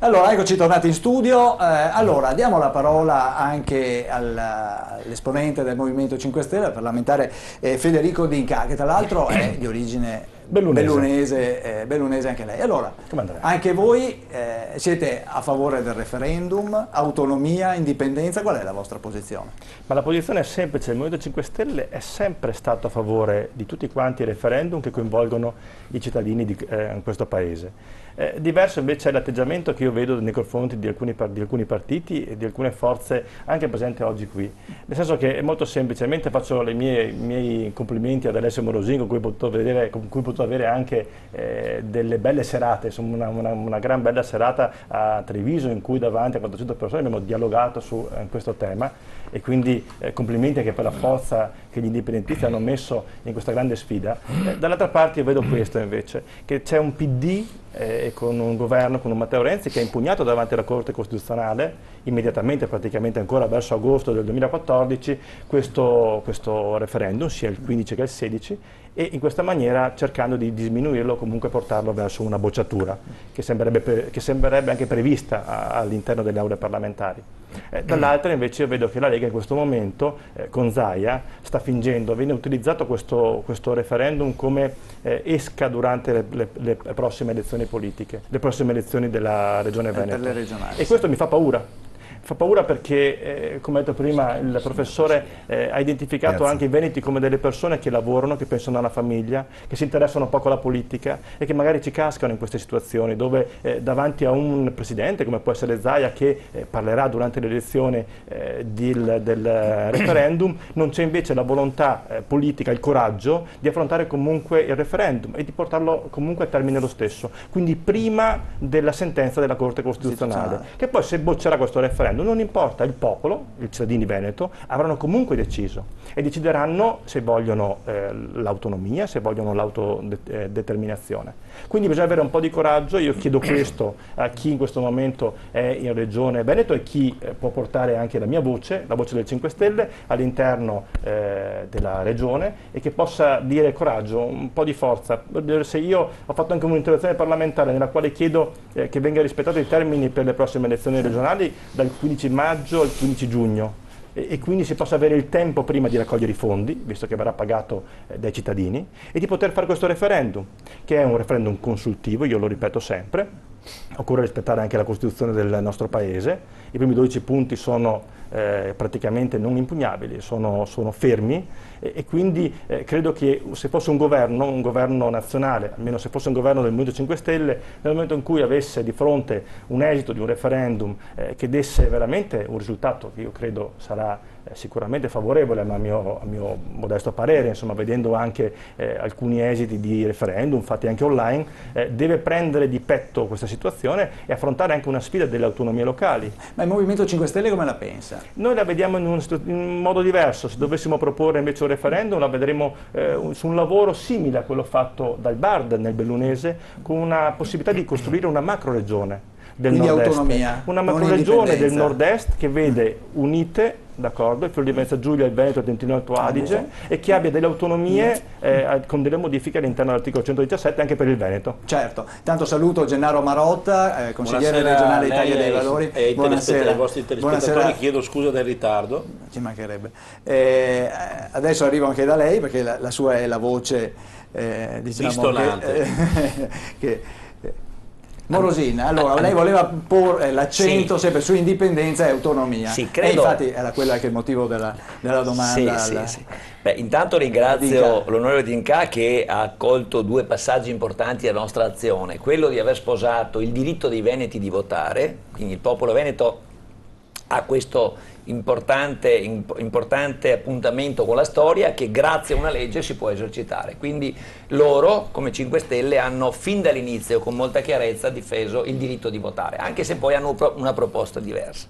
Allora, eccoci tornati in studio. Allora, diamo la parola anche all'esponente del Movimento 5 Stelle, parlamentare Federico D'Inca, che tra l'altro è di origine bellunese anche lei. Allora, anche voi siete a favore del referendum, autonomia, indipendenza, qual è la vostra posizione? Ma la posizione è semplice, il Movimento 5 Stelle è sempre stato a favore di tutti quanti i referendum che coinvolgono i cittadini in questo Paese. Diverso invece è l'atteggiamento che io vedo nei confronti di alcuni partiti e di alcune forze anche presenti oggi qui. Nel senso che è molto semplice, mentre faccio i miei complimenti ad Alessio Morosini, con cui ho potuto avere anche delle belle serate, insomma una gran bella serata a Treviso in cui davanti a 400 persone abbiamo dialogato su questo tema, e quindi complimenti anche per la forza che gli indipendentisti hanno messo in questa grande sfida. Dall'altra parte io vedo questo invece, che c'è un PD con un governo, con un Matteo Renzi che ha impugnato davanti alla Corte Costituzionale immediatamente, praticamente ancora verso agosto del 2014, questo referendum, sia il 15 che il 16, e in questa maniera cercando di diminuirlo, comunque portarlo verso una bocciatura che sembrerebbe anche prevista all'interno delle aule parlamentari. Dall'altra invece io vedo che la Lega in questo momento con Zaia sta fingendo, viene utilizzato questo referendum come esca durante le prossime elezioni politiche, le prossime elezioni della Regione Veneto. Per le regionali, e questo mi fa paura. Fa paura perché, come ha detto prima il professore, ha identificato anche i veneti come delle persone che lavorano, che pensano alla famiglia, che si interessano poco alla politica e che magari ci cascano in queste situazioni dove davanti a un presidente come può essere Zaia che parlerà durante l'elezione del referendum, non c'è invece la volontà politica, il coraggio di affrontare comunque il referendum e di portarlo comunque a termine lo stesso, quindi prima della sentenza della Corte Costituzionale, che poi se boccerà questo referendum non importa, il popolo, i cittadini veneto, avranno comunque deciso e decideranno se vogliono l'autonomia, se vogliono l'autodeterminazione. Quindi bisogna avere un po' di coraggio, io chiedo questo a chi in questo momento è in Regione Veneto e chi può portare anche la mia voce, la voce del 5 Stelle, all'interno della Regione e che possa dire coraggio, un po' di forza. Se io ho fatto anche un'interrogazione parlamentare nella quale chiedo che venga rispettato i termini per le prossime elezioni regionali dal 15 maggio al 15 giugno e quindi si possa avere il tempo prima di raccogliere i fondi, visto che verrà pagato dai cittadini, e di poter fare questo referendum, che è un referendum consultivo, io lo ripeto sempre. Occorre rispettare anche la Costituzione del nostro Paese, i primi 12 punti sono praticamente non impugnabili, sono fermi e quindi credo che se fosse un governo nazionale, almeno se fosse un governo del Movimento 5 Stelle, nel momento in cui avesse di fronte un esito di un referendum che desse veramente un risultato che io credo sarà sicuramente favorevole a mio modesto parere, insomma, vedendo anche alcuni esiti di referendum fatti anche online, deve prendere di petto questa situazione e affrontare anche una sfida delle autonomie locali. Ma il Movimento 5 Stelle come la pensa? Noi la vediamo in un modo diverso. Se dovessimo proporre invece un referendum la vedremo su un lavoro simile a quello fatto dal Bard nel Bellunese, con una possibilità di costruire una macro regione del nord-est, autonomia, una macroregione del nord-est che vede unite, d'accordo, il Friuli Venezia Giulia, il Veneto, il Trentino Alto Adige, e che abbia delle autonomie con delle modifiche all'interno dell'articolo 117 anche per il Veneto. Certo, tanto saluto Gennaro Marotta, consigliere regionale Italia dei Valori. E ai vostri telespettatori chiedo scusa del ritardo. Ci mancherebbe. Adesso arrivo anche da lei perché la sua è la voce diciamo che Morosina, allora lei voleva porre l'accento sempre su indipendenza e autonomia, e infatti era quello anche il motivo della domanda. Sì. Beh, intanto ringrazio l'onorevole D'Inca che ha accolto due passaggi importanti della nostra azione, quello di aver sposato il diritto dei veneti di votare, quindi il popolo veneto ha questo importante appuntamento con la storia che grazie a una legge si può esercitare. Quindi loro, come 5 Stelle, hanno fin dall'inizio con molta chiarezza difeso il diritto di votare, anche se poi hanno una proposta diversa.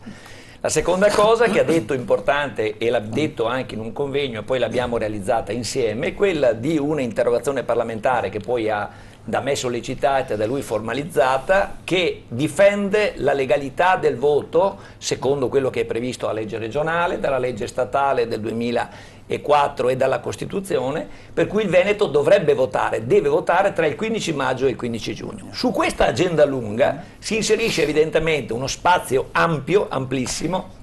La seconda cosa che ha detto importante, e l'ha detto anche in un convegno e poi l'abbiamo realizzata insieme, è quella di un'interrogazione parlamentare che poi ha da me sollecitata e da lui formalizzata, che difende la legalità del voto secondo quello che è previsto dalla legge regionale, dalla legge statale del 2000 e dalla Costituzione, per cui il Veneto deve votare tra il 15 maggio e il 15 giugno. Su questa agenda lunga si inserisce evidentemente uno spazio ampio, amplissimo,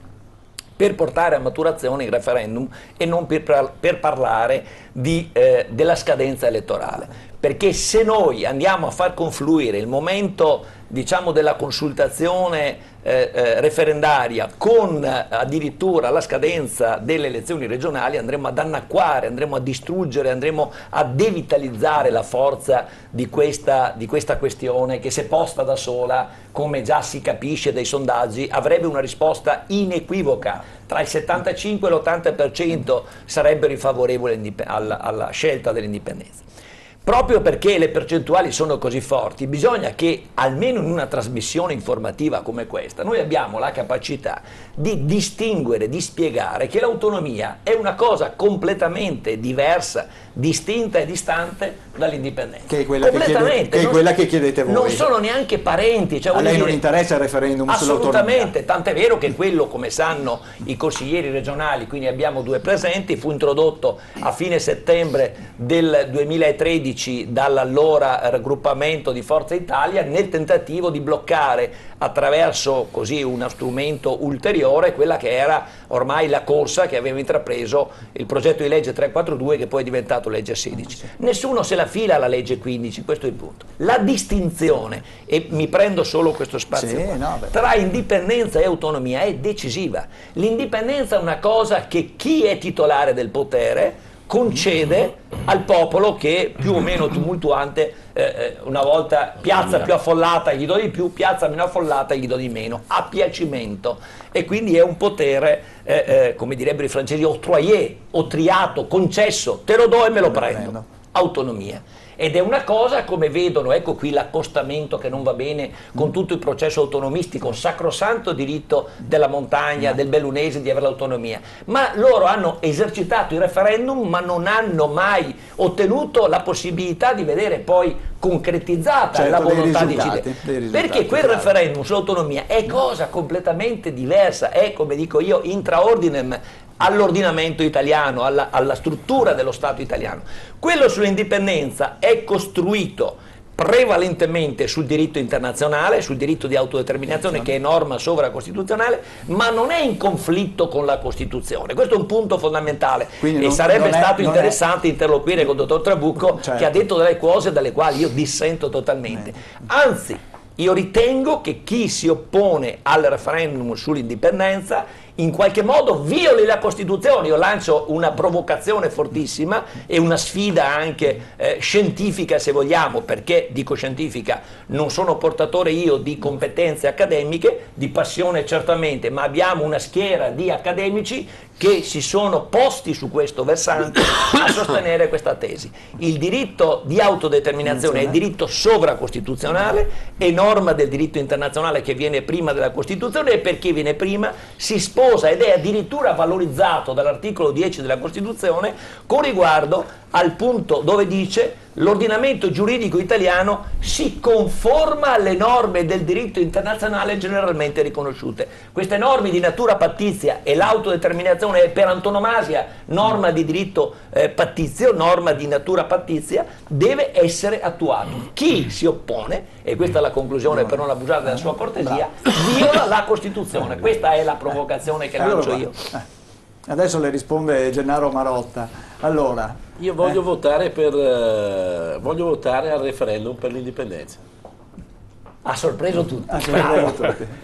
per portare a maturazione il referendum e non per parlare della scadenza elettorale. Perché se noi andiamo a far confluire il momento, diciamo, della consultazione referendaria con addirittura la scadenza delle elezioni regionali, andremo ad annacquare, andremo a distruggere, andremo a devitalizzare la forza di questa questione, che se posta da sola, come già si capisce dai sondaggi, avrebbe una risposta inequivoca. Tra il 75 e l'80% sarebbero favorevoli alla scelta dell'indipendenza. Proprio perché le percentuali sono così forti, bisogna che almeno in una trasmissione informativa come questa noi abbiamo la capacità di distinguere, di spiegare che l'autonomia è una cosa completamente diversa, distinta e distante dall'indipendenza. Che è quella che chiedete voi. Non sono neanche parenti. Cioè, a lei non interessa il referendum sull'autonomia? Assolutamente, tant'è vero che quello, come sanno i consiglieri regionali, quindi abbiamo 2 presenti, fu introdotto a fine settembre del 2013 dall'allora raggruppamento di Forza Italia nel tentativo di bloccare attraverso così uno strumento ulteriore quella che era ormai la corsa che aveva intrapreso il progetto di legge 342, che poi è diventato legge 16. Nessuno se la fila alla legge 15, questo è il punto. La distinzione, e mi prendo solo questo spazio tra indipendenza e autonomia, è decisiva. L'indipendenza è una cosa che chi è titolare del potere concede al popolo, che più o meno tumultuante, una volta piazza più affollata gli do di più, piazza meno affollata gli do di meno, a piacimento, e quindi è un potere, come direbbero i francesi, octroyé, otriato, concesso, te lo do e me lo prendo, autonomia. Ed è una cosa, come vedono, ecco qui l'accostamento che non va bene con tutto il processo autonomistico, sacrosanto diritto della montagna, del bellunese di avere l'autonomia, ma loro hanno esercitato il referendum ma non hanno mai ottenuto la possibilità di vedere poi concretizzata la volontà di decidere, perché quel referendum sull'autonomia è cosa completamente diversa, è, come dico io, intra ordinem all'ordinamento italiano, alla struttura dello Stato italiano. Quello sull'indipendenza è costruito prevalentemente sul diritto internazionale, sul diritto di autodeterminazione, che è norma sovracostituzionale, ma non è in conflitto con la Costituzione. Questo è un punto fondamentale. E sarebbe stato interessante interloquire con il dottor Trabucco, che ha detto delle cose dalle quali io dissento totalmente. Anzi, io ritengo che chi si oppone al referendum sull'indipendenza in qualche modo violi la Costituzione. Io lancio una provocazione fortissima e una sfida anche scientifica, se vogliamo, perché dico scientifica, non sono portatore io di competenze accademiche, di passione certamente, ma abbiamo una schiera di accademici che si sono posti su questo versante a sostenere questa tesi. Il diritto di autodeterminazione è diritto sovracostituzionale, è norma del diritto internazionale che viene prima della Costituzione, e perché viene prima si sposa ed è addirittura valorizzato dall'articolo 10 della Costituzione con riguardo al punto dove dice: l'ordinamento giuridico italiano si conforma alle norme del diritto internazionale generalmente riconosciute. Queste norme di natura pattizia, e l'autodeterminazione è per antonomasia norma di diritto pattizio, norma di natura pattizia, deve essere attuato. Chi si oppone, e questa è la conclusione per non abusare della sua cortesia, viola la Costituzione. Questa è la provocazione che lancio io. Adesso le risponde Gennaro Marotta. Allora, io voglio votare al referendum per l'indipendenza. Ha sorpreso tutti.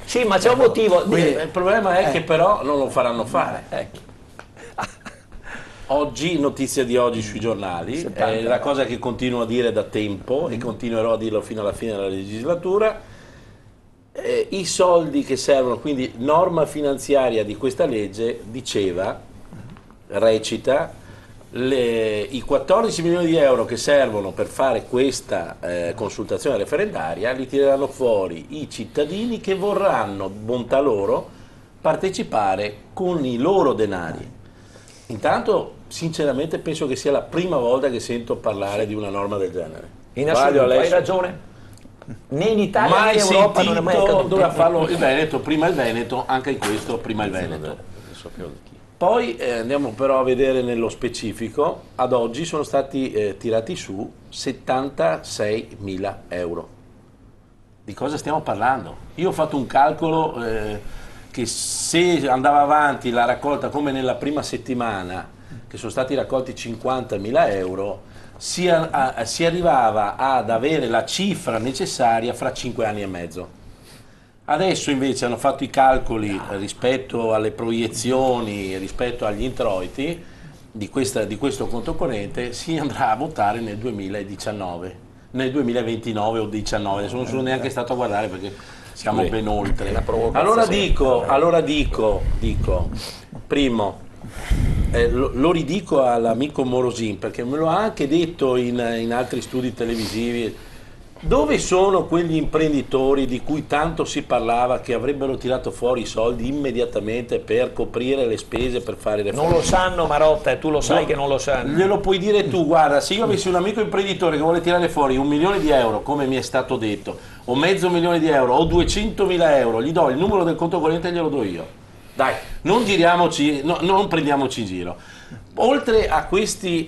Sì, ma c'è un motivo. Il problema è che però non lo faranno fare. Ecco. Oggi, notizia di oggi sui giornali, è la cosa che continuo a dire da tempo e continuerò a dirlo fino alla fine della legislatura. I soldi che servono, quindi norma finanziaria di questa legge recita i 14 milioni di euro che servono per fare questa consultazione referendaria li tireranno fuori i cittadini che vorranno, bontà loro, partecipare con i loro denari. Intanto sinceramente penso che sia la prima volta che sento parlare di una norma del genere. In assoluto, hai ragione. Né in Italia né in Europa non è mai accaduto. Doveva farlo il Veneto, prima il Veneto, anche in questo prima il Veneto. Poi andiamo però a vedere nello specifico, ad oggi sono stati tirati su 76.000 euro. Di cosa stiamo parlando? Io ho fatto un calcolo che se andava avanti la raccolta come nella prima settimana, che sono stati raccolti 50.000 euro, si arrivava ad avere la cifra necessaria fra 5 anni e mezzo. Adesso invece hanno fatto i calcoli rispetto alle proiezioni, rispetto agli introiti di questo conto corrente, si andrà a votare nel 2019, nel 2029 o 2019, adesso non sono neanche stato a guardare perché siamo ben oltre. Allora dico, primo, lo ridico all'amico Morosin perché me lo ha anche detto in altri studi televisivi. Dove sono quegli imprenditori di cui tanto si parlava che avrebbero tirato fuori i soldi immediatamente per coprire le spese per fare le Non lo sanno, Marotta, e tu lo sai che non lo sanno. Glielo puoi dire tu, guarda, se io avessi un amico imprenditore che vuole tirare fuori 1 milione di euro, come mi è stato detto, o mezzo milione di euro, o 200.000 euro, gli do il numero del conto corrente e glielo do io. Dai, non giriamoci, non prendiamoci in giro. Oltre a questi,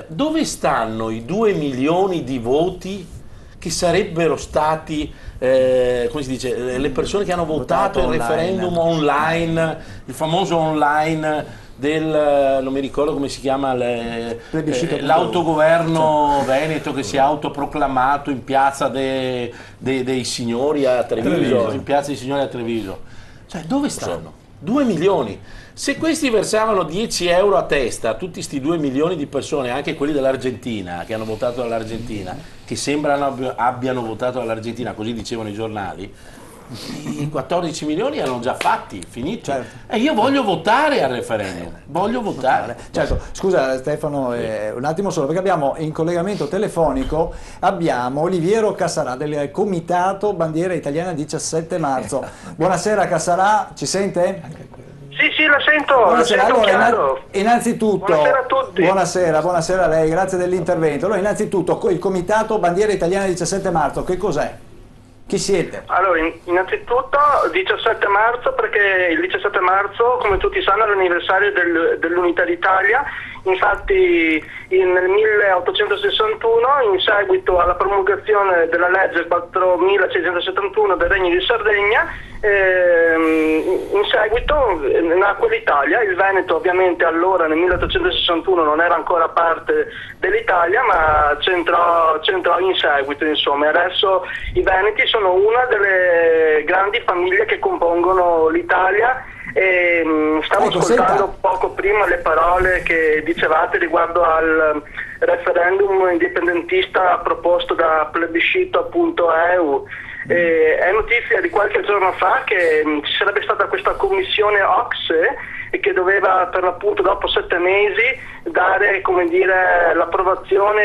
dove stanno i 2 milioni di voti che sarebbero stati, come si dice, le persone che hanno votato il referendum online, il famoso online del, non mi ricordo come si chiama, l'autogoverno veneto che si è autoproclamato in piazza dei signori a Treviso, in piazza dei signori a Treviso. Cioè, dove stanno? 2 milioni. Se questi versavano 10 euro a testa, tutti questi 2 milioni di persone, anche quelli dell'Argentina, che hanno votato dall'Argentina, che sembrano abbiano votato dall'Argentina, così dicevano i giornali, i 14 milioni erano già fatti, finiti. Certo. E io voglio votare al referendum, voglio votare. Certo, scusa Stefano, un attimo solo, perché abbiamo in collegamento telefonico, abbiamo Oliviero Cassarà del Comitato Bandiera Italiana 17 marzo. Buonasera Cassarà, ci sente? Sì, la sento. Buonasera. La sento allora, innanzitutto, buonasera a tutti. Buonasera a lei, grazie dell'intervento. Allora, innanzitutto, il Comitato Bandiera Italiana 17 marzo, che cos'è? Chi siete? Allora, innanzitutto 17 marzo perché il 17 marzo, come tutti sanno, è l'anniversario dell'Unità d'Italia. Infatti nel 1861, in seguito alla promulgazione della legge 4671 del Regno di Sardegna, in seguito nacque l'Italia. Il Veneto ovviamente allora nel 1861 non era ancora parte dell'Italia, ma c'entrò in seguito, insomma. Adesso i Veneti sono una delle grandi famiglie che compongono l'Italia. E stavo ascoltando poco prima le parole che dicevate riguardo al referendum indipendentista proposto da plebiscito.eu. È notizia di qualche giorno fa che ci sarebbe stata questa commissione OCSE che doveva per l'appunto dopo 7 mesi dare, come dire, l'approvazione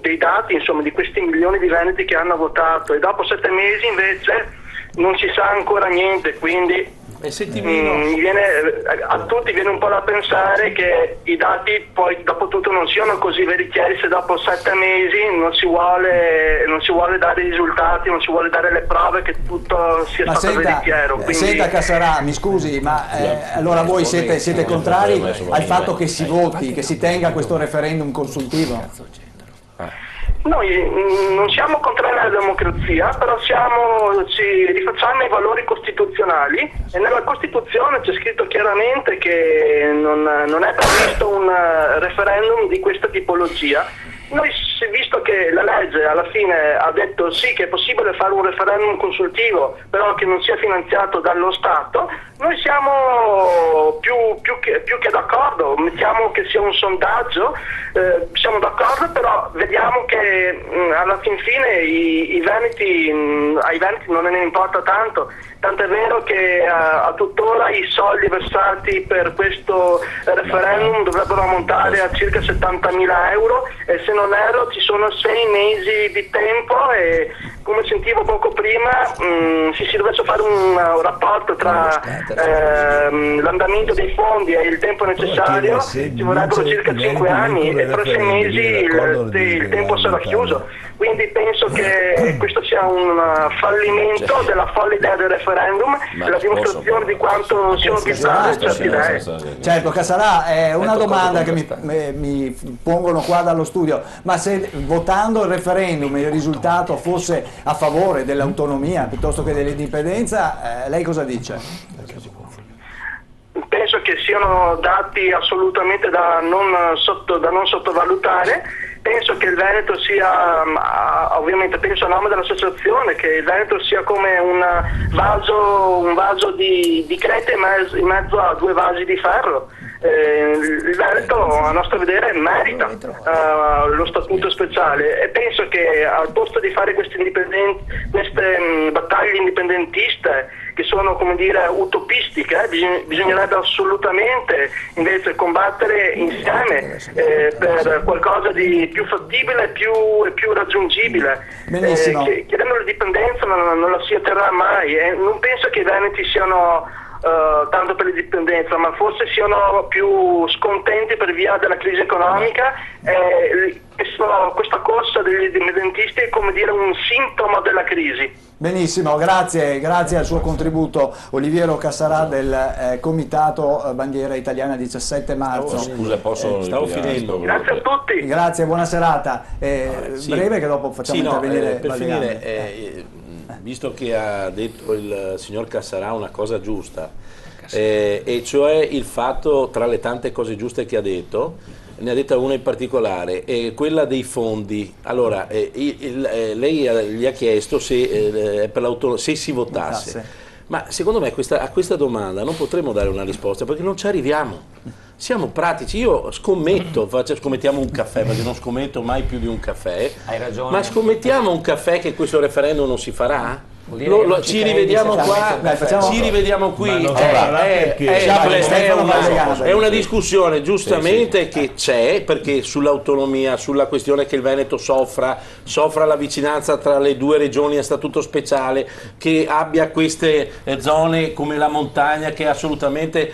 dei dati, insomma, di questi milioni di veneti che hanno votato, e dopo 7 mesi invece non si sa ancora niente, quindi a tutti viene un po' da pensare che i dati poi dopo tutto non siano così veritieri se dopo 7 mesi non si vuole dare i risultati, non si vuole dare le prove che tutto sia stato veritiero. Quindi... Senta Cassarà, mi scusi, ma allora voi siete contrari al fatto che si voti, che si tenga questo referendum consultivo? Noi non siamo contrari alla democrazia, però ci rifacciamo ai valori costituzionali, e nella Costituzione c'è scritto chiaramente che non è previsto un referendum di questa tipologia. Noi, visto che la legge alla fine ha detto sì che è possibile fare un referendum consultivo, però che non sia finanziato dallo Stato, noi siamo più che d'accordo. Mettiamo che sia un sondaggio, siamo d'accordo, però vediamo che alla fin fine ai Veneti non ne importa tanto. Tanto è vero che a tuttora i soldi versati per questo referendum dovrebbero ammontare a circa 70.000 euro, e se non erro ci sono 6 mesi di tempo, e come sentivo poco prima, se si dovesse fare un rapporto tra l'andamento dei fondi e il tempo necessario, ci vorrebbero circa 5 anni e tra 6 mesi il tempo sarà chiuso. Quindi penso che questo sia un fallimento della folle idea del referendum, la dimostrazione di quanto siano bizzarre certe idee. Certo, Cassarà, è una domanda che mi pongono qua dallo studio, ma se votando il referendum il risultato fosse a favore dell'autonomia piuttosto che dell'indipendenza, lei cosa dice? Penso che siano dati assolutamente da non sottovalutare. Penso che il Veneto sia, ovviamente penso a nome dell'associazione, che il Veneto sia come un vaso di creta in mezzo a 2 vasi di ferro. Il Veneto a nostro vedere merita lo statuto speciale, e penso che al posto di fare queste battaglie indipendentiste che sono, come dire, utopistiche, bisognerebbe assolutamente invece combattere insieme per qualcosa di più fattibile e più raggiungibile. Chiedendo l'indipendenza non la si otterrà mai, e non penso che i veneti siano tanto per l'indipendenza, ma forse siano più scontenti per via della crisi economica. Questa corsa degli indipendentisti è, come dire, un sintomo della crisi. Benissimo, grazie al suo contributo Oliviero Cassarà del Comitato Bandiera Italiana 17 marzo. Scusa, stavo finendo. Grazie a tutti. Grazie, buona serata. Breve, che dopo facciamo intervenire. Per finire, visto che ha detto il signor Cassarà una cosa giusta, e cioè il fatto, tra le tante cose giuste che ha detto, ne ha detta una in particolare, quella dei fondi. Allora, lei gli ha chiesto se si votasse, ma secondo me a questa domanda non potremo dare una risposta, perché non ci arriviamo. Siamo pratici, io scommetto, scommettiamo un caffè, perché non scommetto mai più di un caffè. Hai ragione. Ma scommettiamo un caffè che questo referendum non si farà? Ci rivediamo qua, ci rivediamo qui. È una discussione giustamente che c'è, perché sull'autonomia, sulla questione che il Veneto soffra la vicinanza tra le 2 regioni a statuto speciale, che abbia queste zone come la montagna, che è assolutamente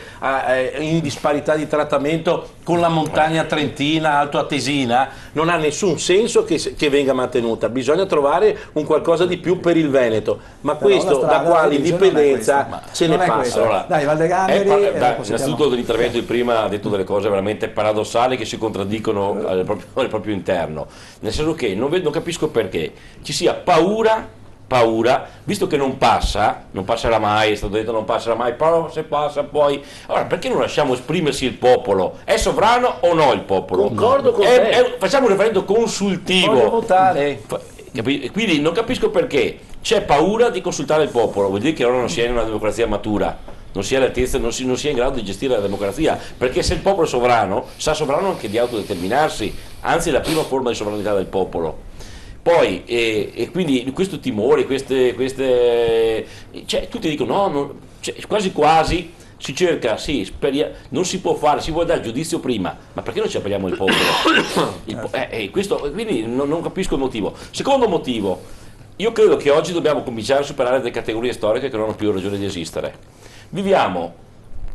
in disparità di trattamento con la montagna trentina, altoatesina. Non ha nessun senso che venga mantenuta. Bisogna trovare un qualcosa di più per il Veneto. Ma questo da qua all'indipendenza ce ne passa. Allora, dai, Valdegamberi, innanzitutto dell'intervento di prima ha detto delle cose veramente paradossali che si contraddicono al proprio interno, nel senso che non capisco perché ci sia paura, visto che non passerà mai, è stato detto non passerà mai, però se passa poi, allora perché non lasciamo esprimersi il popolo? È sovrano o no il popolo? Concordo con te. Facciamo un referendum consultivo. Voglio votare. Quindi non capisco perché c'è paura di consultare il popolo, vuol dire che ora non si è in una democrazia matura, non si è all'altezza, non si è in grado di gestire la democrazia, perché se il popolo è sovrano, sa sovrano anche di autodeterminarsi, anzi è la prima forma di sovranità del popolo. Poi, e quindi questo timore, cioè, tutti dicono quasi quasi si cerca, non si può fare, si vuole dare giudizio prima, ma perché non ci appelliamo il popolo? Questo, quindi non capisco il motivo. Secondo motivo, io credo che oggi dobbiamo cominciare a superare delle categorie storiche che non hanno più ragione di esistere. Viviamo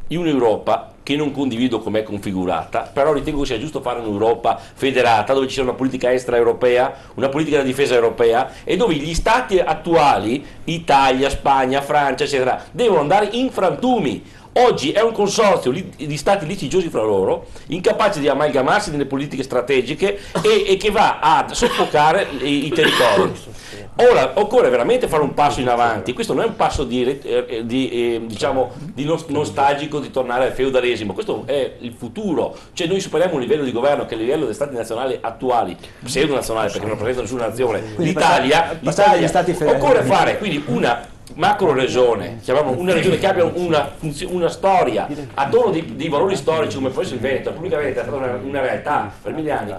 in un'Europa che non condivido com'è configurata, però ritengo che sia giusto fare un'Europa federata, dove ci sia una politica estera europea, una politica della difesa europea, e dove gli stati attuali, Italia, Spagna, Francia, eccetera, devono andare in frantumi. Oggi è un consorzio di stati litigiosi fra loro, incapaci di amalgamarsi nelle politiche strategiche e che va a soffocare i territori. Ora occorre veramente fare un passo in avanti. Questo non è un passo nostalgico di tornare al feudalesimo, questo è il futuro. Cioè noi superiamo un livello di governo che è il livello dei stati nazionali attuali, pseudo nazionale perché non rappresenta nessuna nazione, l'Italia. Occorre fare quindi una macro regione, chiamiamo una regione che abbia una storia attorno di valori storici come può essere il Veneto. La Repubblica Veneta è stata una realtà per 1000 anni,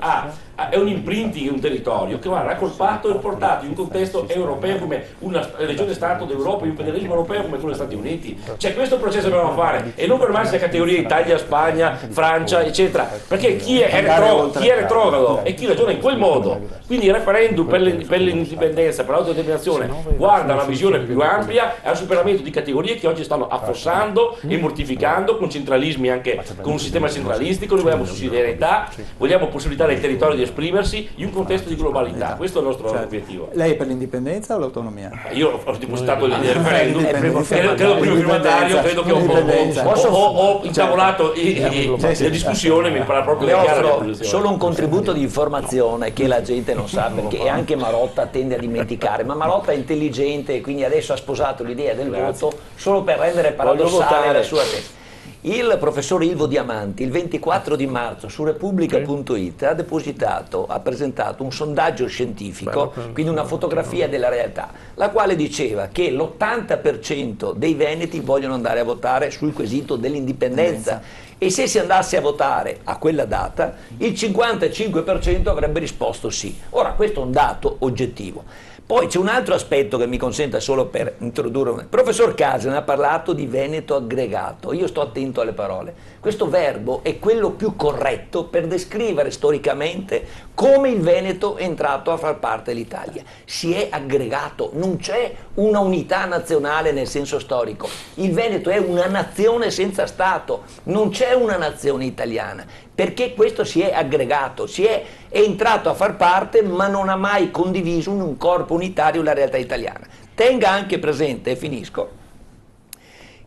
è un imprinting in un territorio che va raccolpato e portato in un contesto europeo come una regione stato d'Europa, un federalismo europeo come quello degli Stati Uniti. Cioè questo processo dobbiamo fare e non fermarsi a categorie Italia, Spagna, Francia eccetera, perché chi è retrogrado e chi ragiona in quel modo, quindi il referendum per l'indipendenza, per l'autodeterminazione guarda una visione più ampia e al superamento di categorie che oggi stanno affossando e mortificando con centralismi, anche con un sistema centralistico. Noi vogliamo sussidiarietà, vogliamo possibilitare ai territori di esprimersi in un contesto di globalità. Questo è il nostro obiettivo. Lei è per l'indipendenza o l'autonomia? Io ho depositato il referendum, credo primo firmatario, credo che ho incavolato le discussioni, mi pare proprio chiaro. Solo un contributo di informazione che la gente non sa, perché anche Marotta tende a dimenticare, ma Marotta è intelligente e quindi adesso ha sposato l'idea del voto solo per rendere paradossale la sua testa. Il professor Ilvo Diamanti il 24 di marzo su Repubblica.it ha presentato un sondaggio scientifico, quindi una fotografia della realtà, la quale diceva che l'80% dei veneti vogliono andare a votare sul quesito dell'indipendenza e se si andasse a votare a quella data il 55% avrebbe risposto sì. Ora questo è un dato oggettivo. Poi c'è un altro aspetto che mi consenta solo per introdurre. Il professor Casen ha parlato di Veneto aggregato, io sto attento alle parole. Questo verbo è quello più corretto per descrivere storicamente come il Veneto è entrato a far parte dell'Italia. Si è aggregato, non c'è una unità nazionale nel senso storico. Il Veneto è una nazione senza Stato, non c'è una nazione italiana, perché questo si è aggregato, è entrato a far parte ma non ha mai condiviso in un corpo unitario la realtà italiana. Tenga anche presente, e finisco,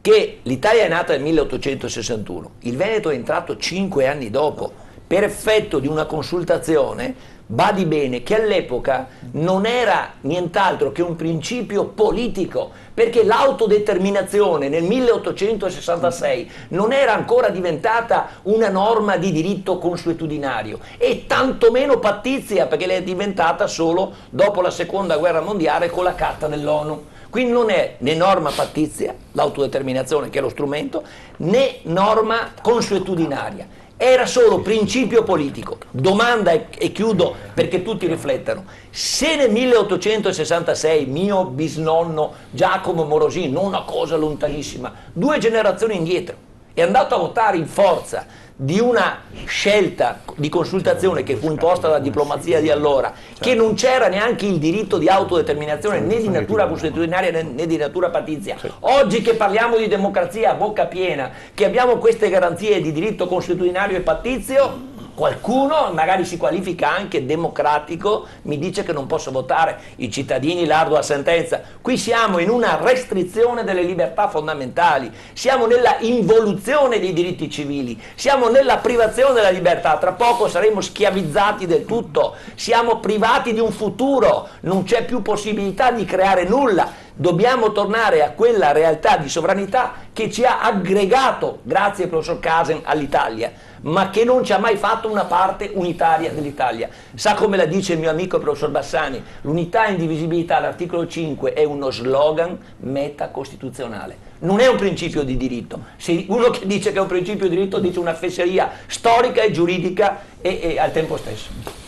che l'Italia è nata nel 1861, il Veneto è entrato 5 anni dopo, per effetto di una consultazione, badi bene, che all'epoca non era nient'altro che un principio politico, perché l'autodeterminazione nel 1866 non era ancora diventata una norma di diritto consuetudinario e tantomeno pattizia, perché l'è diventata solo dopo la seconda guerra mondiale con la Carta dell'ONU. Quindi non è né norma pattizia, l'autodeterminazione che è lo strumento, né norma consuetudinaria. Era solo principio politico. Domanda e chiudo perché tutti riflettano. Se nel 1866 mio bisnonno Giacomo Morosini, non una cosa lontanissima, 2 generazioni indietro, è andato a votare in forza di una scelta di consultazione che fu imposta dalla diplomazia di allora, che non c'era neanche il diritto di autodeterminazione né di natura costituzionale né di natura pattizia. Oggi che parliamo di democrazia a bocca piena, che abbiamo queste garanzie di diritto consuetudinario e pattizio, qualcuno magari si qualifica anche democratico, mi dice che non posso votare, i cittadini l'ardua sentenza. Qui siamo in una restrizione delle libertà fondamentali, siamo nella involuzione dei diritti civili, siamo nella privazione della libertà, tra poco saremo schiavizzati del tutto, siamo privati di un futuro, non c'è più possibilità di creare nulla. Dobbiamo tornare a quella realtà di sovranità che ci ha aggregato, grazie professor Casen, all'Italia, ma che non ci ha mai fatto una parte unitaria dell'Italia. Sa come la dice il mio amico professor Bassani, l'unità e indivisibilità, l'articolo 5, è uno slogan metacostituzionale, non è un principio di diritto. Se uno che dice che è un principio di diritto dice una fesseria storica e giuridica e al tempo stesso.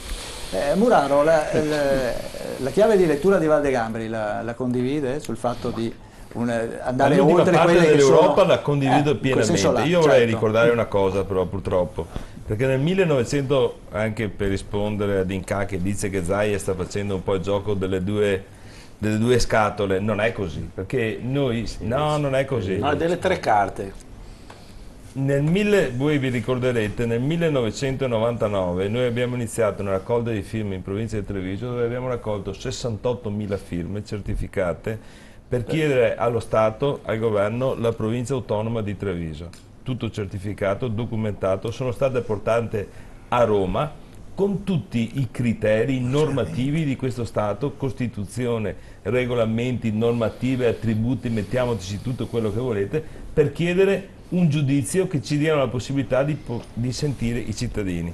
Muraro, la chiave di lettura di Valdegambri la condivide sul fatto di andare oltre quelle che dell'Europa la condivido pienamente. Io vorrei ricordare una cosa però purtroppo, perché nel 1900, anche per rispondere ad Inca che dice che Zaia sta facendo un po' il gioco delle due scatole, non è così, perché noi non è così. No, delle 3 carte. Voi vi ricorderete, nel 1999 noi abbiamo iniziato una raccolta di firme in provincia di Treviso dove abbiamo raccolto 68.000 firme certificate per chiedere allo Stato, al governo, la provincia autonoma di Treviso. Tutto certificato, documentato, sono state portate a Roma con tutti i criteri normativi di questo Stato, Costituzione, regolamenti, normative, attributi, mettiamoci tutto quello che volete, per chiedere un giudizio che ci diano la possibilità di sentire i cittadini.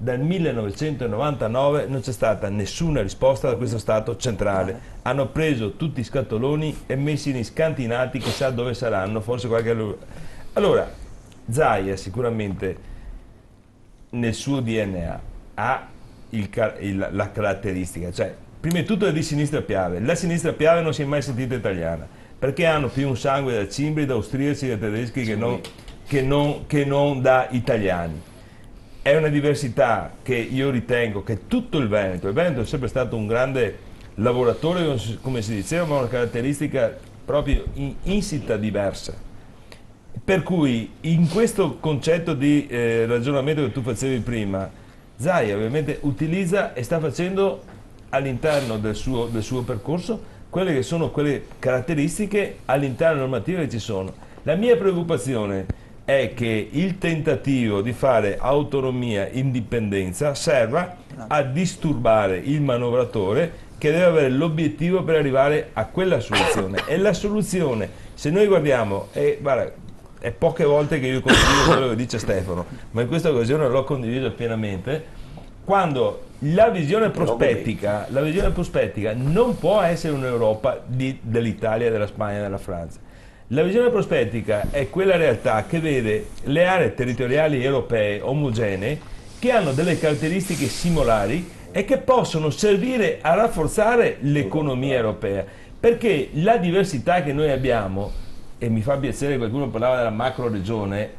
dal 1999 non c'è stata nessuna risposta da questo Stato centrale. Hanno preso tutti i scatoloni e messi in scantinati, chissà dove saranno, forse qualche... Allora, Zaia sicuramente nel suo DNA ha la caratteristica, cioè prima di tutto è di sinistra Piave. La sinistra Piave non si è mai sentita italiana, perché hanno più un sangue da cimbri, da austriaci, da tedeschi che non da italiani. È una diversità che io ritengo che tutto il Veneto è sempre stato un grande lavoratore, come si diceva, ma una caratteristica proprio insita diversa. Per cui in questo concetto di ragionamento che tu facevi prima, Zaia ovviamente utilizza e sta facendo all'interno del suo percorso quelle che sono quelle caratteristiche all'interno normative che ci sono. La mia preoccupazione è che il tentativo di fare autonomia, indipendenza serva a disturbare il manovratore che deve avere l'obiettivo per arrivare a quella soluzione. E la soluzione, se noi guardiamo, guarda, è poche volte che io condivido quello che dice Stefano, ma in questa occasione l'ho condiviso pienamente, quando la visione prospettica non può essere un'Europa dell'Italia, della Spagna e della Francia. La visione prospettica è quella realtà che vede le aree territoriali europee omogenee che hanno delle caratteristiche similari e che possono servire a rafforzare l'economia europea, perché la diversità che noi abbiamo, e mi fa piacere che qualcuno parlava della macro regione,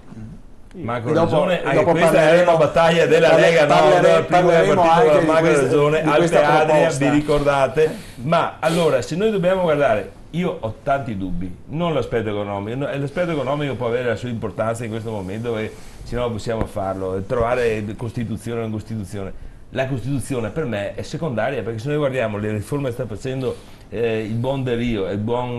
anche questa è una battaglia della Lega Nord, prima del partito della macro regione, Alpe Adria, vi ricordate? Ma allora, se noi dobbiamo guardare, io ho tanti dubbi, non l'aspetto economico, l'aspetto economico può avere la sua importanza in questo momento e se no possiamo farlo, trovare Costituzione o non Costituzione. La Costituzione per me è secondaria, perché se noi guardiamo le riforme che sta facendo il buon Delrio e il buon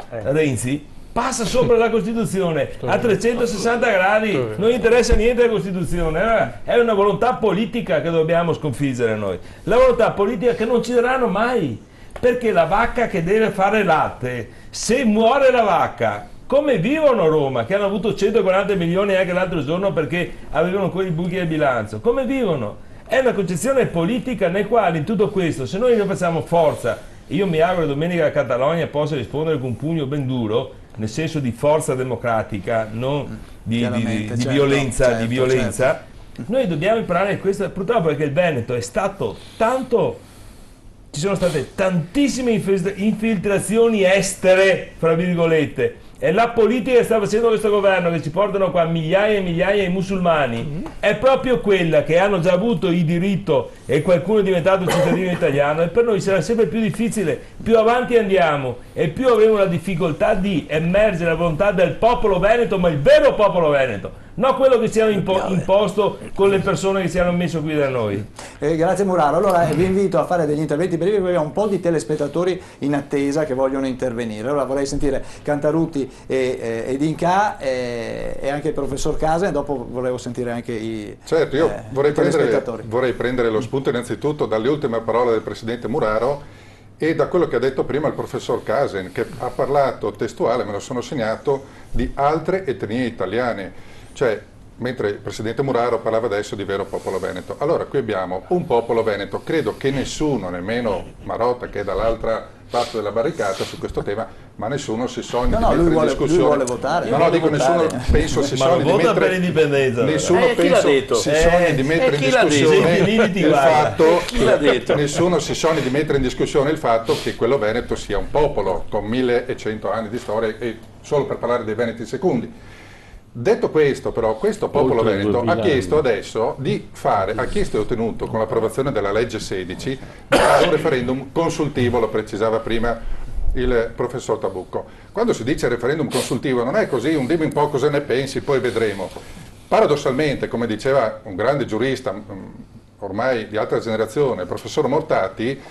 Renzi, passa sopra la Costituzione a 360 gradi, non interessa niente la Costituzione, è una volontà politica che dobbiamo sconfiggere noi, la volontà politica che non ci daranno mai. Perché la vacca che deve fare latte, se muore la vacca, come vivono Roma, che hanno avuto 140 milioni anche l'altro giorno perché avevano quei buchi del bilancio, come vivono? È una concezione politica nel quale in tutto questo, se noi non facciamo forza, io mi auguro che domenica la Catalogna possa rispondere con un pugno ben duro, nel senso di forza democratica, non di violenza, certo. Noi dobbiamo imparare questo, purtroppo, perché il Veneto è stato tanto... Ci sono state tantissime infiltrazioni estere, fra virgolette, e la politica che sta facendo questo governo, che ci portano qua migliaia e migliaia di musulmani, è proprio quella che hanno già avuto il diritto e qualcuno è diventato cittadino italiano, e per noi sarà sempre più difficile, più avanti andiamo e più avremo la difficoltà di emergere la volontà del popolo veneto, ma il vero popolo veneto, non quello che ci hanno imposto con le persone che si hanno messo qui da noi. Grazie Muraro. Allora vi invito a fare degli interventi brevi, perché abbiamo un po' di telespettatori in attesa che vogliono intervenire. Allora vorrei sentire Cantarutti ed Inca e anche il professor Casa, e dopo volevo sentire anche i Certo, io telespettatori. Vorrei prendere lo spunto innanzitutto dalle ultime parole del Presidente Muraro e da quello che ha detto prima il professor Casen, che ha parlato testuale, me lo sono segnato, di altre etnie italiane. Cioè, mentre il Presidente Muraro parlava adesso di vero popolo veneto. Allora, qui abbiamo un popolo veneto, credo che nessuno, nemmeno Marotta che è dall'altra parte della barricata su questo tema, ma nessuno si sogna di mettere in discussione. Lui vuole votare. No, dico nessuno, penso si sogna di mettere per l'indipendenza. Nessuno penso si sogna di mettere in discussione il fatto che nessuno si sogna di mettere in discussione il fatto che quello veneto sia un popolo con 1100 anni di storia, e solo per parlare dei veneti secundi. Detto questo, però, questo popolo veneto ha chiesto adesso di fare, ha chiesto e ottenuto con l'approvazione della legge 16 di fare un referendum consultivo, lo precisava prima il professor Tabucco. Quando si dice referendum consultivo non è così, dimmi un po' cosa ne pensi, poi vedremo. Paradossalmente, come diceva un grande giurista ormai di altra generazione, il professor Mortati,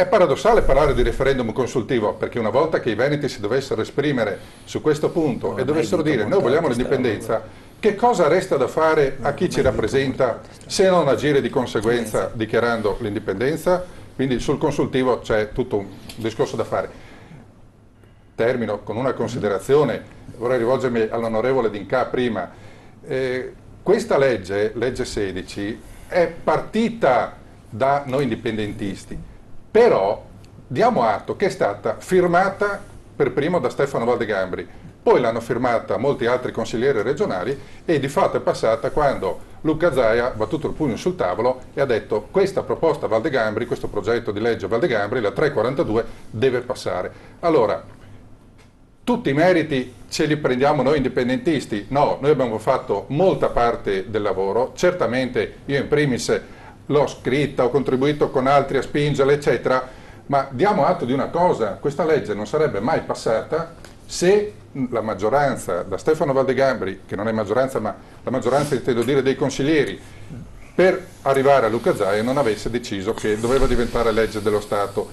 è paradossale parlare di referendum consultivo, perché una volta che i veneti si dovessero esprimere su questo punto e dovessero dire noi vogliamo l'indipendenza, che cosa resta da fare a chi ci rappresenta se non agire di conseguenza dichiarando l'indipendenza? Quindi sul consultivo c'è tutto un discorso da fare. Termino con una considerazione, vorrei rivolgermi all'onorevole D'Inca prima. Questa legge 16, è partita da noi indipendentisti, però diamo atto che è stata firmata per primo da Stefano Valdegambri, poi l'hanno firmata molti altri consiglieri regionali e di fatto è passata quando Luca Zaia ha battuto il pugno sul tavolo e ha detto: questa proposta Valdegambri, questo progetto di legge Valdegambri, la 342, deve passare. Allora, tutti i meriti ce li prendiamo noi indipendentisti? No, noi abbiamo fatto molta parte del lavoro, certamente io in primis l'ho scritta, ho contribuito con altri a spingerla, eccetera, ma diamo atto di una cosa: questa legge non sarebbe mai passata se la maggioranza, da Stefano Valdegambri, che non è maggioranza, ma la maggioranza, intendo dire, dei consiglieri, per arrivare a Luca Zaia non avesse deciso che doveva diventare legge dello Stato.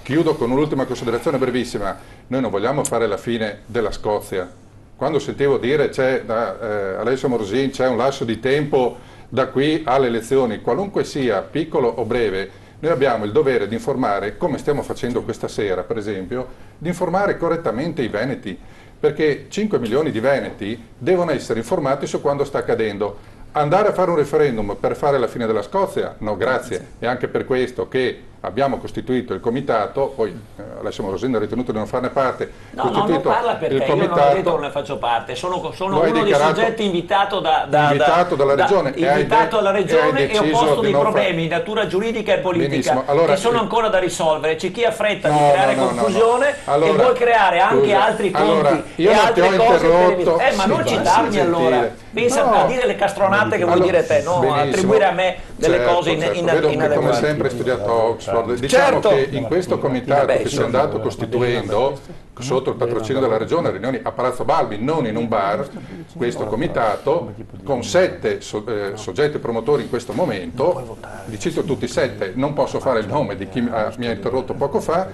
Chiudo con un'ultima considerazione brevissima: noi non vogliamo fare la fine della Scozia. Quando sentivo dire c'è da Alessio Morosin c'è un lasso di tempo da qui alle elezioni, qualunque sia, piccolo o breve, noi abbiamo il dovere di informare, come stiamo facendo questa sera per esempio, di informare correttamente i veneti, perché 5 milioni di veneti devono essere informati su quando sta accadendo. Andare a fare un referendum per fare la fine della Scozia? No, grazie. È anche per questo che abbiamo costituito il comitato, poi Alessio Morosin ha ritenuto di non farne parte. No, non parla per te, io non ho detto che ne faccio parte, sono uno dei soggetti invitato dalla Regione e ho posto dei problemi di natura giuridica e politica che sono ancora da risolvere. C'è chi ha fretta di creare confusione e vuole creare anche altri conti e altre cose. Ma non citarmi allora. Pensa a dire le castronate che vuoi dire te, no? Attribuire a me delle cose inadeguate. Come sempre studiato a Oxford, diciamo che in questo comitato che si è andato costituendo sotto il patrocinio della Regione, riunioni a Palazzo Balbi, non in un bar, questo comitato con 7 soggetti promotori in questo momento, li cito tutti 7, non posso fare il nome di chi mi ha interrotto poco fa.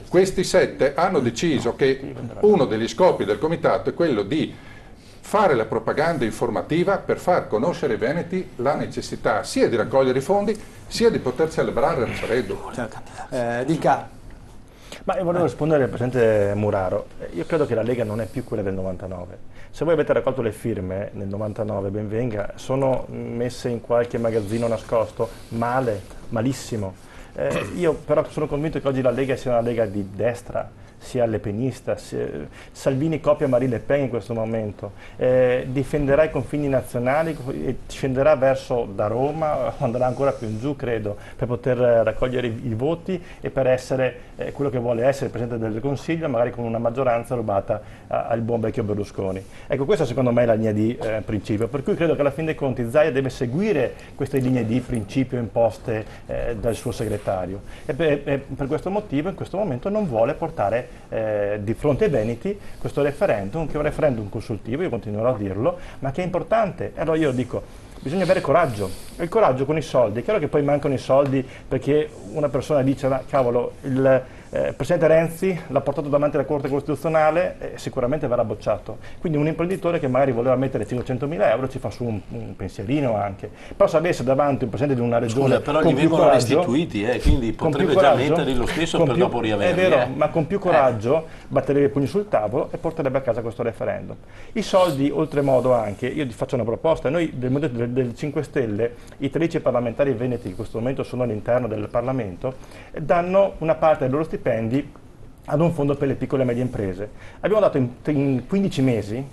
Questi 7 hanno deciso che uno degli scopi del comitato è quello di fare la propaganda informativa per far conoscere ai veneti la necessità sia di raccogliere i fondi sia di poter celebrare il referendum. Dica. Ma io volevo rispondere al presidente Muraro. Io credo che la Lega non è più quella del 99. Se voi avete raccolto le firme nel 99, ben venga, sono messe in qualche magazzino nascosto, male, malissimo. Io però sono convinto che oggi la Lega sia una Lega di destra, sia lepenista, Salvini copia Marine Le Pen in questo momento, difenderà i confini nazionali e scenderà verso da Roma, andrà ancora più in giù credo, per poter raccogliere i voti e per essere quello che vuole essere il Presidente del Consiglio, magari con una maggioranza rubata al buon vecchio Berlusconi. Ecco, questa secondo me è la linea di principio, per cui credo che alla fin dei conti Zaia deve seguire queste linee di principio imposte dal suo segretario e per questo motivo in questo momento non vuole portare di fronte ai veneti questo referendum, che è un referendum consultivo, io continuerò a dirlo, ma che è importante. E allora io dico, bisogna avere coraggio, e il coraggio con i soldi. È chiaro che poi mancano i soldi perché una persona dice, ma cavolo, il Presidente Renzi l'ha portato davanti alla Corte Costituzionale, sicuramente verrà bocciato. Quindi un imprenditore che magari voleva mettere 500.000 euro ci fa su un pensierino anche. Però se avesse davanti un Presidente di una regione. Scusa, però gli vengono restituiti, quindi potrebbe già metterli lo stesso per dopo riaverli. È vero, ma con più coraggio batterebbe i pugni sul tavolo e porterebbe a casa questo referendum. I soldi, oltremodo anche, io ti faccio una proposta, noi del 5 Stelle, i 13 parlamentari veneti che in questo momento sono all'interno del Parlamento, danno una parte dei loro stipendi ad un fondo per le piccole e medie imprese. Abbiamo dato in 15 mesi,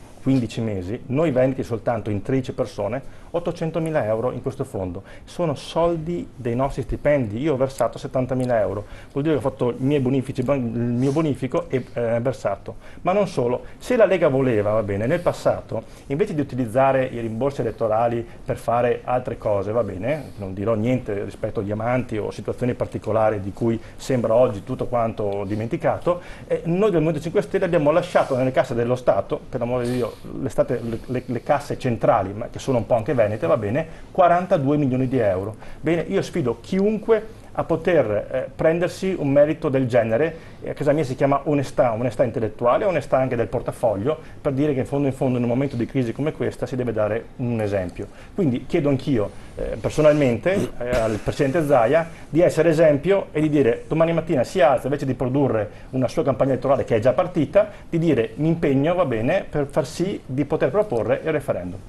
noi veneti soltanto in 13 persone, 800.000 euro in questo fondo. Sono soldi dei nostri stipendi. Io ho versato 70.000 euro, vuol dire che ho fatto il mio bonifico e versato. Ma non solo, se la Lega voleva, va bene, nel passato, invece di utilizzare i rimborsi elettorali per fare altre cose, va bene, non dirò niente rispetto a diamanti o situazioni particolari di cui sembra oggi tutto quanto dimenticato, noi del Movimento 5 Stelle abbiamo lasciato nelle casse dello Stato, per l'amore di Dio, le casse centrali, ma che sono un po' anche venete, va bene, 42 milioni di euro. Bene, io sfido chiunque a poter prendersi un merito del genere, a casa mia si chiama onestà intellettuale, onestà anche del portafoglio, per dire che in fondo in un momento di crisi come questa si deve dare un esempio. Quindi chiedo anch'io personalmente al Presidente Zaia di essere esempio e di dire domani mattina si alza, invece di produrre una sua campagna elettorale che è già partita, di dire mi impegno, va bene, per far sì di poter proporre il referendum.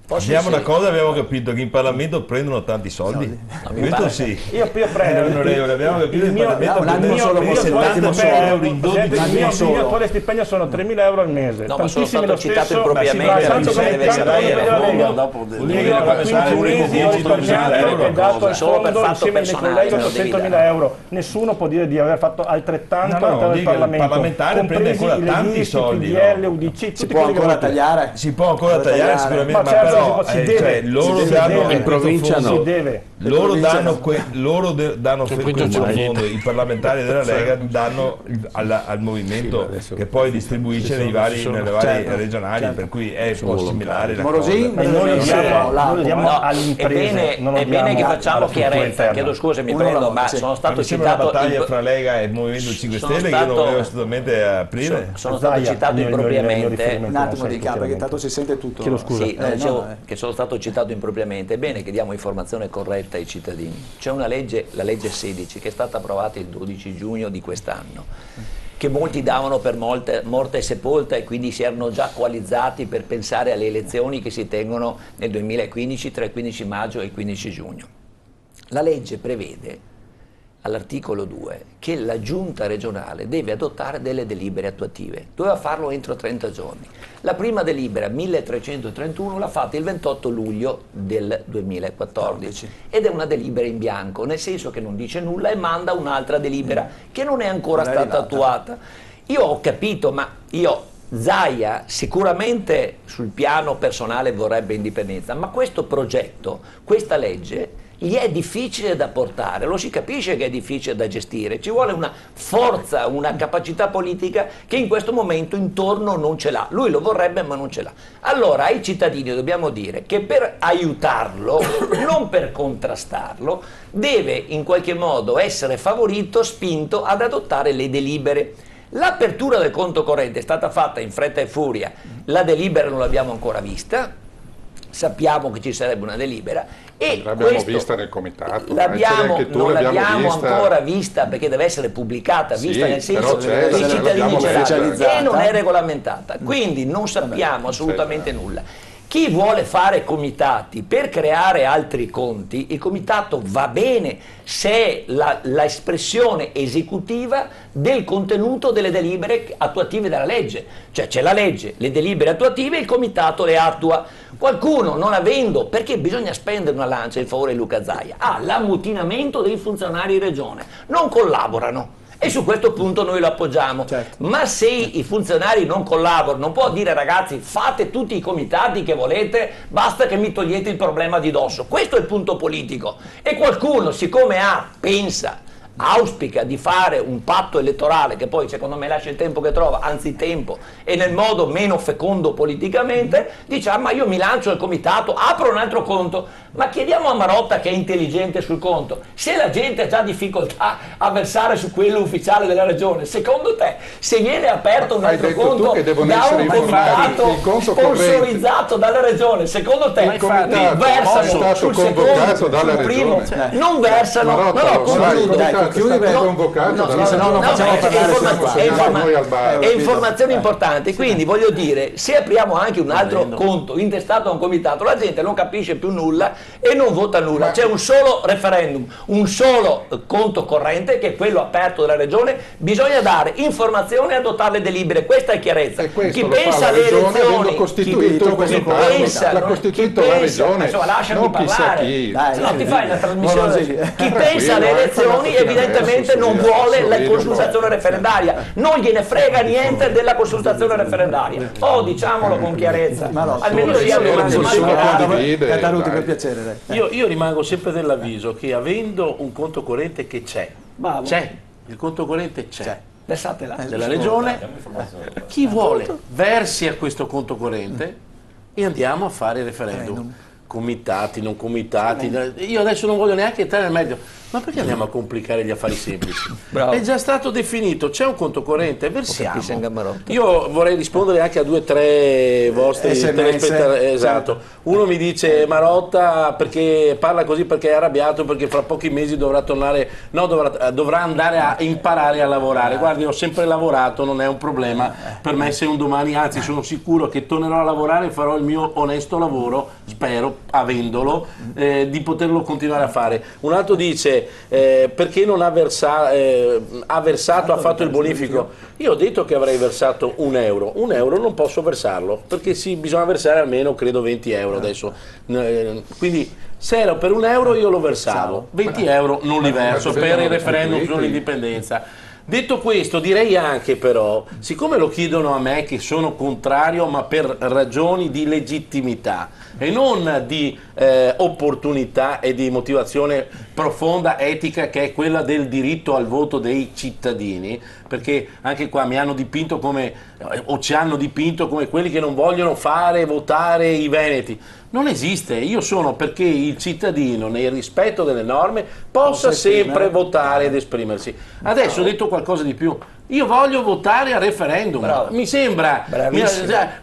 Abbiamo una cosa, abbiamo capito che in Parlamento prendono tanti soldi. Questo sì. Io prendo abbiamo capito che in Parlamento prendono 70 euro in 12 il mio attuale stipendio sono 3.000 euro al mese. No, ma sono stato citato stesso, impropriamente, non si deve dato al solo per fondo fatto insieme ai colleghi 800.000 euro. Nessuno può dire di aver fatto altrettanto all'interno del Parlamento. Il parlamentare prende ancora tanti soldi. PDL, UDC, si può ancora tagliare? Si può ancora tagliare sicuramente, ma però loro danno in provincia no. Loro danno i parlamentari della Lega danno al movimento che poi distribuisce nelle varie regionali, per cui è un po' similare la cosa. Noi diamo all'impresa. È bene che facciamo chiarezza. Chiedo scusa, mi prendo, ma sono stato citato. Una battaglia fra Lega e Movimento 5 Stelle che io non volevo assolutamente aprire. Sono stato citato impropriamente. Un attimo di capo, perché tanto si sente tutto. Chiedo scusa. Sì, dicevo che sono stato citato impropriamente. È bene che diamo informazione corretta ai cittadini. C'è una legge, la legge 16, che è stata approvata il 12 giugno di quest'anno, che molti davano per morta e sepolta e quindi si erano già coalizzati per pensare alle elezioni che si tengono nel 2015 tra il 15 maggio e il 15 giugno. La legge prevede all'articolo 2 che la giunta regionale deve adottare delle delibere attuative, doveva farlo entro 30 giorni. La prima delibera 1331 l'ha fatta il 28 luglio del 2014 ed è una delibera in bianco, nel senso che non dice nulla e manda un'altra delibera che non è ancora stata attuata. Io ho capito, ma Zaia sicuramente sul piano personale vorrebbe indipendenza, ma questo progetto, questa legge gli è difficile da portare, lo si capisce che è difficile da gestire, ci vuole una forza, una capacità politica che in questo momento intorno non ce l'ha, lui lo vorrebbe ma non ce l'ha. Allora ai cittadini dobbiamo dire che per aiutarlo, non per contrastarlo, deve in qualche modo essere favorito, spinto ad adottare le delibere. L'apertura del conto corrente è stata fatta in fretta e furia, la delibera non l'abbiamo ancora vista, sappiamo che ci sarebbe una delibera e l'abbiamo vista nel comitato, non l'abbiamo ancora vista perché deve essere pubblicata, vista nel senso che i cittadini ce l'hanno e non è regolamentata, quindi non sappiamo assolutamente nulla. Chi vuole fare comitati per creare altri conti, il comitato va bene se è l'espressione esecutiva del contenuto delle delibere attuative della legge. Cioè c'è la legge, le delibere attuative, il comitato le attua. Qualcuno non avendo, perché bisogna spendere una lancia in favore di Luca Zaia, l'ammutinamento dei funzionari di regione, non collaborano. E su questo punto noi lo appoggiamo, ma se i funzionari non collaborano, non può dire ragazzi fate tutti i comitati che volete, basta che mi togliete il problema di dosso. Questo è il punto politico e qualcuno siccome auspica di fare un patto elettorale che poi secondo me lascia il tempo che trova, anzi tempo, e nel modo meno fecondo politicamente, dice ma io mi lancio al comitato, apro un altro conto, ma chiediamo a Marotta che è intelligente sul conto, se la gente ha già difficoltà a versare su quello ufficiale della regione, secondo te se viene aperto un altro conto da un comitato sponsorizzato dalla regione, secondo te versano sul secondo, sul primo, non versano, è informazione importante, quindi voglio dire, se apriamo anche un altro conto intestato a un comitato, la gente non capisce più nulla e non vota nulla, c'è un solo referendum, un solo conto corrente che è quello aperto dalla regione, bisogna dare informazione e adottare le delibere, questa è chiarezza. Chi pensa alle elezioni, l'ha costituito la regione, lasciami parlare, no ti fai una trasmissione, chi pensa alle elezioni evidentemente non vuole la consultazione referendaria, non gliene frega niente della consultazione referendaria, diciamolo con chiarezza, almeno sia Cataruti, per piacere. Io rimango sempre dell'avviso che avendo un conto corrente che c'è, il conto corrente c'è della regione, chi vuole versi a questo conto corrente e andiamo a fare referendum. Comitati, non comitati, io adesso non voglio neanche entrare nel merito. Ma perché andiamo a complicare gli affari semplici? Bravo. È già stato definito, c'è un conto corrente, versiamo. Sei in gambarotta. Io vorrei rispondere anche a 2 o 3 vostri telespettatori. Esatto. Uno mi dice Marotta perché parla così perché è arrabbiato, perché fra pochi mesi dovrà tornare, no, dovrà andare a imparare a lavorare. Guardi, ho sempre lavorato, non è un problema per me se un domani, anzi sono sicuro che tornerò a lavorare e farò il mio onesto lavoro, spero, avendolo, di poterlo continuare a fare. Un altro dice perché non ha versato, ha fatto il bonifico. Io ho detto che avrei versato €1. €1 non posso versarlo perché bisogna versare almeno credo 20 euro adesso, quindi se era per €1 io lo versavo, 20 euro non li verso per il referendum sull'indipendenza. Detto questo, direi anche però, siccome lo chiedono a me che sono contrario ma per ragioni di legittimità e non di opportunità e di motivazione profonda etica, che è quella del diritto al voto dei cittadini, perché anche qua mi hanno dipinto come, o ci hanno dipinto come quelli che non vogliono fare votare i veneti. Non esiste, io sono perché il cittadino nel rispetto delle norme possa sempre votare ed esprimersi. Adesso ho detto qualcosa di più. Io voglio votare a referendum. Bravo. Mi sembra,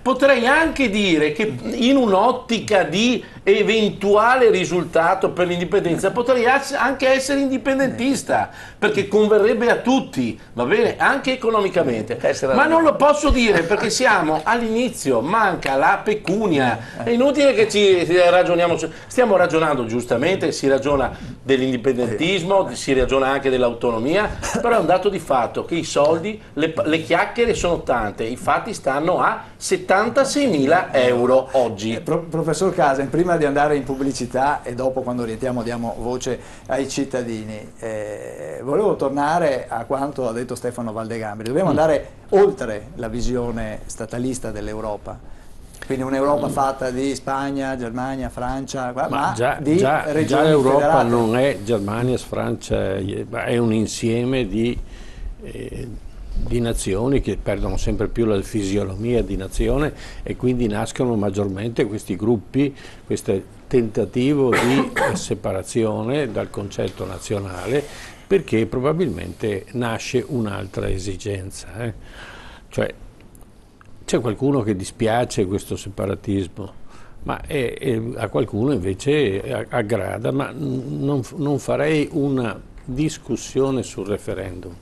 potrei anche dire che in un'ottica di eventuale risultato per l'indipendenza potrei anche essere indipendentista, perché converrebbe a tutti, va bene, anche economicamente, ma non lo posso dire perché siamo all'inizio, manca la pecunia, è inutile che ci ragioniamo, stiamo ragionando giustamente, si ragiona dell'indipendentismo, si ragiona anche dell'autonomia, però è un dato di fatto che i soldi, le chiacchiere sono tante, i fatti stanno a 76.000 euro oggi. Professor Casa, prima di andare in pubblicità e dopo quando rientriamo diamo voce ai cittadini, volevo tornare a quanto ha detto Stefano Valdegambri. Dobbiamo andare oltre la visione statalista dell'Europa, quindi un'Europa fatta di Spagna, Germania, Francia, ma di regioni già l'Europa federate. Non è Germania, Francia, è un insieme di nazioni che perdono sempre più la fisionomia di nazione e quindi nascono maggiormente questi gruppi, questo tentativo di separazione dal concetto nazionale, perché probabilmente nasce un'altra esigenza. Cioè, c'è qualcuno che dispiace questo separatismo, ma a qualcuno invece aggrada, ma non farei una discussione sul referendum,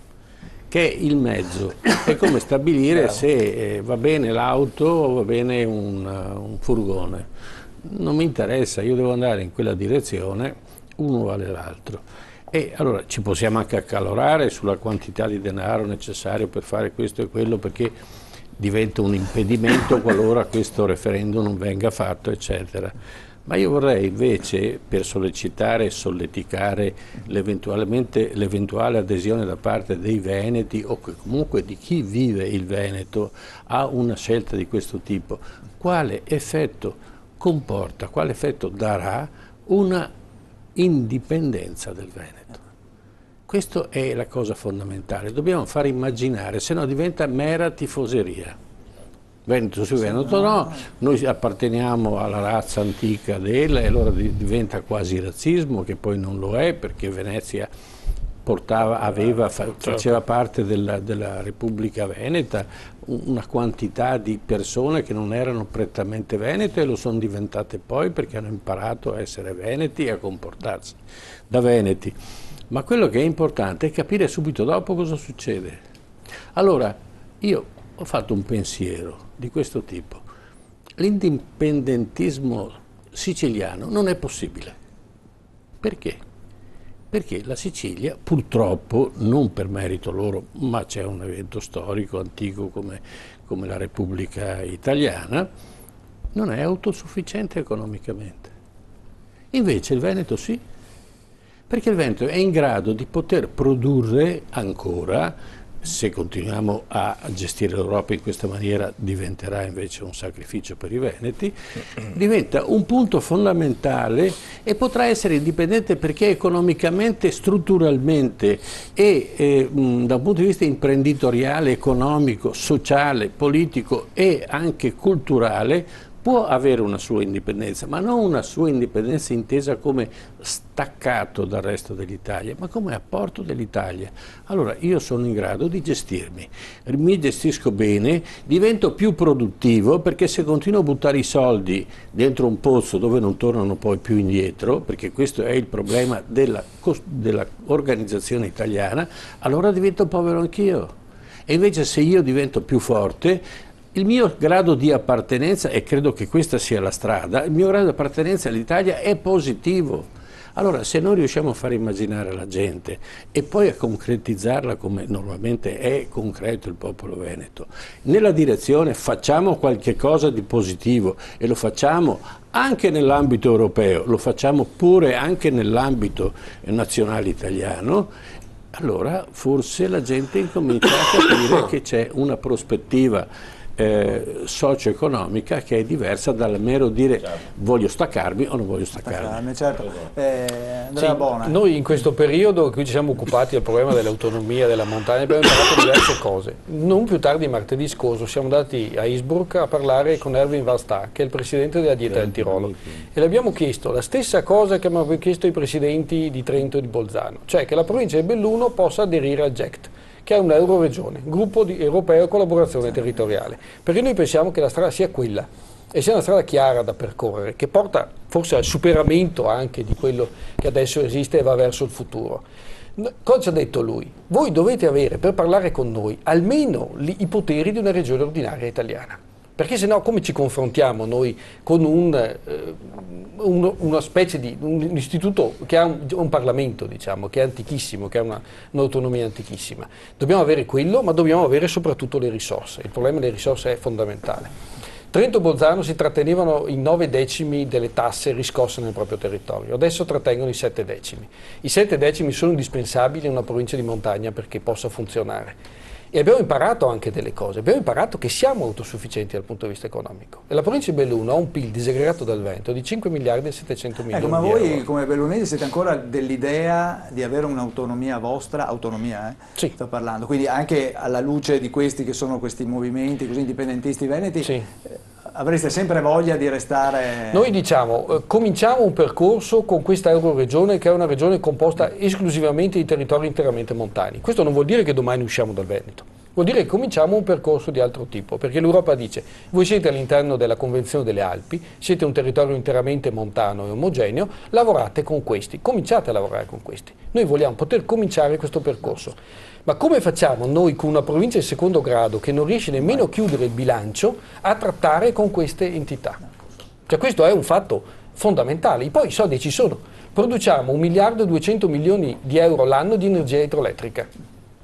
che è il mezzo, è come stabilire se va bene l'auto o va bene un furgone. Non mi interessa, io devo andare in quella direzione, uno vale l'altro. E allora ci possiamo anche accalorare sulla quantità di denaro necessario per fare questo e quello, perché diventa un impedimento qualora questo referendum non venga fatto, eccetera. Ma io vorrei invece, per sollecitare e solleticare l'eventuale adesione da parte dei veneti o comunque di chi vive il Veneto a una scelta di questo tipo, quale effetto comporta, quale effetto darà una indipendenza del Veneto. Questa è la cosa fondamentale, dobbiamo far immaginare, se no diventa mera tifoseria. Veneto su Veneto no, noi apparteniamo alla razza antica e allora diventa quasi razzismo, che poi non lo è, perché Venezia faceva parte della Repubblica Veneta, una quantità di persone che non erano prettamente venete e lo sono diventate poi perché hanno imparato a essere veneti e a comportarsi da veneti. Ma quello che è importante è capire subito dopo cosa succede. Allora, io ho fatto un pensiero di questo tipo. L'indipendentismo siciliano non è possibile. Perché? Perché la Sicilia, purtroppo, non per merito loro, ma c'è un evento storico antico come la Repubblica Italiana, non è autosufficiente economicamente. Invece il Veneto sì, perché il Veneto è in grado di poter produrre ancora. Se continuiamo a gestire l'Europa in questa maniera diventerà invece un sacrificio per i veneti, diventa un punto fondamentale e potrà essere indipendente perché economicamente, strutturalmente e da un punto di vista imprenditoriale, economico, sociale, politico e anche culturale può avere una sua indipendenza, ma non una sua indipendenza intesa come staccato dal resto dell'Italia, ma come apporto dell'Italia. Allora io sono in grado di gestirmi, mi gestisco bene, divento più produttivo, perché se continuo a buttare i soldi dentro un pozzo dove non tornano poi più indietro, perché questo è il problema della organizzazione italiana, allora divento povero anch'io. E invece se io divento più forte, il mio grado di appartenenza, e credo che questa sia la strada, il mio grado di appartenenza all'Italia è positivo. Allora, se noi riusciamo a far immaginare alla gente e poi a concretizzarla come normalmente è concreto il popolo veneto, nella direzione facciamo qualche cosa di positivo, e lo facciamo anche nell'ambito europeo, lo facciamo pure anche nell'ambito nazionale italiano, allora forse la gente incomincia a capire che c'è una prospettiva socio-economica che è diversa dal mero dire voglio staccarmi o non voglio staccarmi. Certo. Andrea Bona. Noi in questo periodo in cui ci siamo occupati del problema dell'autonomia della montagna abbiamo imparato diverse cose. Non più tardi martedì scorso siamo andati a Innsbruck a parlare con Erwin Wallstadt, che è il presidente della Dieta del Tirolo, e le abbiamo chiesto la stessa cosa che abbiamo chiesto ai presidenti di Trento e di Bolzano, cioè che la provincia di Belluno possa aderire al GECT, che è un euroregione, gruppo europeo collaborazione territoriale, perché noi pensiamo che la strada sia quella e sia una strada chiara da percorrere, che porta forse al superamento anche di quello che adesso esiste e va verso il futuro. Cosa ci ha detto lui? Voi dovete avere, per parlare con noi, almeno i poteri di una regione ordinaria italiana. Perché se no come ci confrontiamo noi con una specie di un istituto che ha un Parlamento, diciamo, che è antichissimo, che ha un'autonomia antichissima? Dobbiamo avere quello, ma dobbiamo avere soprattutto le risorse. Il problema delle risorse è fondamentale. Trento e Bolzano si trattenevano i 9 decimi delle tasse riscosse nel proprio territorio, adesso trattengono i 7 decimi. I 7 decimi sono indispensabili in una provincia di montagna perché possa funzionare. E abbiamo imparato anche delle cose, abbiamo imparato che siamo autosufficienti dal punto di vista economico. E la provincia di Belluno ha un PIL disaggregato dal Veneto di 5 miliardi e 700 milioni ma di voi euro. come bellunesi siete ancora dell'idea di avere un'autonomia vostra, Sì. sto parlando, quindi anche alla luce di questi che sono questi movimenti così indipendentisti veneti, Sì. Avreste sempre voglia di restare... Noi diciamo, cominciamo un percorso con questa euroregione che è una regione composta esclusivamente di territori interamente montani. Questo non vuol dire che domani usciamo dal Veneto, vuol dire che cominciamo un percorso di altro tipo, perché l'Europa dice voi siete all'interno della Convenzione delle Alpi, siete un territorio interamente montano e omogeneo, lavorate con questi, cominciate a lavorare con questi. Noi vogliamo poter cominciare questo percorso. Ma come facciamo noi con una provincia di secondo grado che non riesce nemmeno a chiudere il bilancio a trattare con queste entità? Cioè questo è un fatto fondamentale. Poi i soldi ci sono. Produciamo 1 miliardo e 200 milioni di euro l'anno di energia idroelettrica,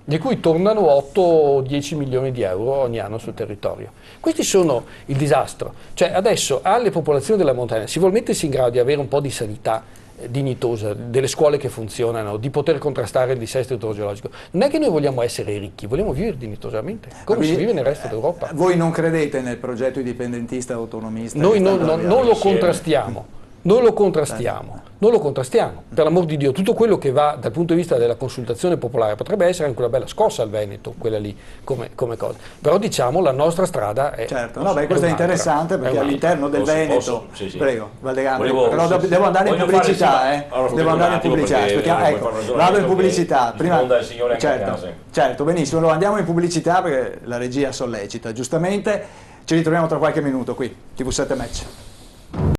di cui tornano 8 o 10 milioni di euro ogni anno sul territorio. Questi sono il disastro. Cioè adesso alle popolazioni della montagna si vuol mettersi in grado di avere un po' di sanità dignitosa, delle scuole che funzionano, di poter contrastare il dissesto idrogeologico. Non è che noi vogliamo essere ricchi, vogliamo vivere dignitosamente, come si vive nel resto d'Europa. Voi non credete nel progetto indipendentista autonomista? Noi non lo contrastiamo. Non lo contrastiamo, non lo contrastiamo, per l'amor di Dio. Tutto quello che va dal punto di vista della consultazione popolare potrebbe essere anche una bella scossa al Veneto, quella lì come cosa. Però diciamo la nostra strada è... Certo, no, beh, questo è interessante perché all'interno del Veneto... Sì. Prego, Valdegano, però devo andare in pubblicità, Devo andare in pubblicità, aspettiamo, ecco, vado in pubblicità. Prima, certo, benissimo, lo andiamo in pubblicità perché la regia sollecita, giustamente. Ci ritroviamo tra qualche minuto qui, TV7 Match.